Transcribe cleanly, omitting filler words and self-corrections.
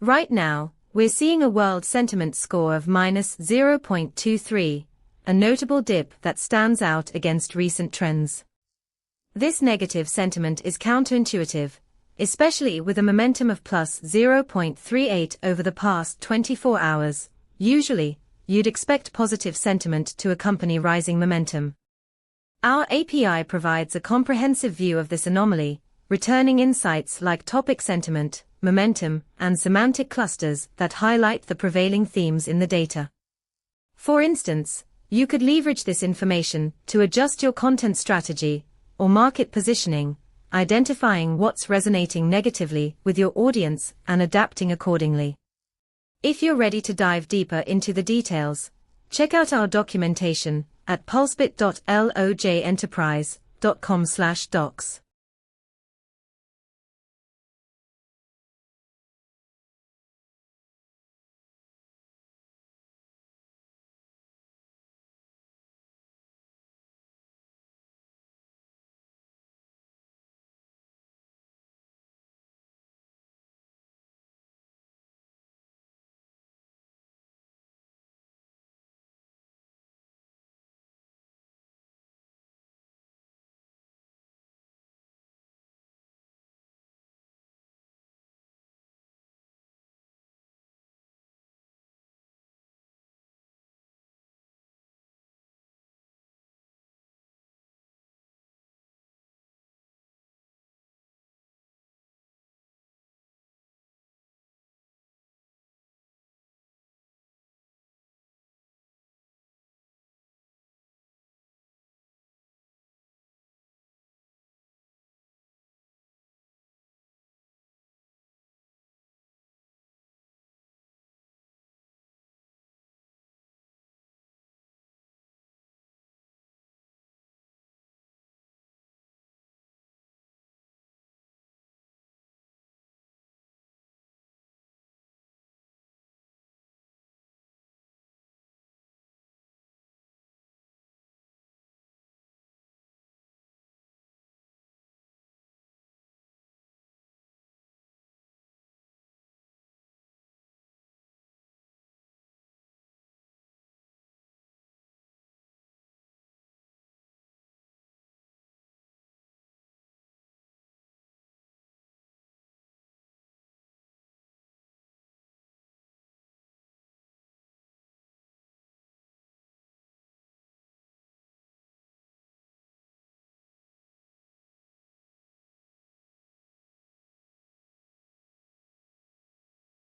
Right now, we're seeing a world sentiment score of minus 0.23, a notable dip that stands out against recent trends. This negative sentiment is counterintuitive, especially with a momentum of plus 0.38 over the past 24 hours. Usually, you'd expect positive sentiment to accompany rising momentum. Our API provides a comprehensive view of this anomaly, returning insights like topic sentiment, momentum, and semantic clusters that highlight the prevailing themes in the data. For instance, you could leverage this information to adjust your content strategy or market positioning, identifying what's resonating negatively with your audience and adapting accordingly. If you're ready to dive deeper into the details, check out our documentation at pulsebit.lojenterprise.com/docs.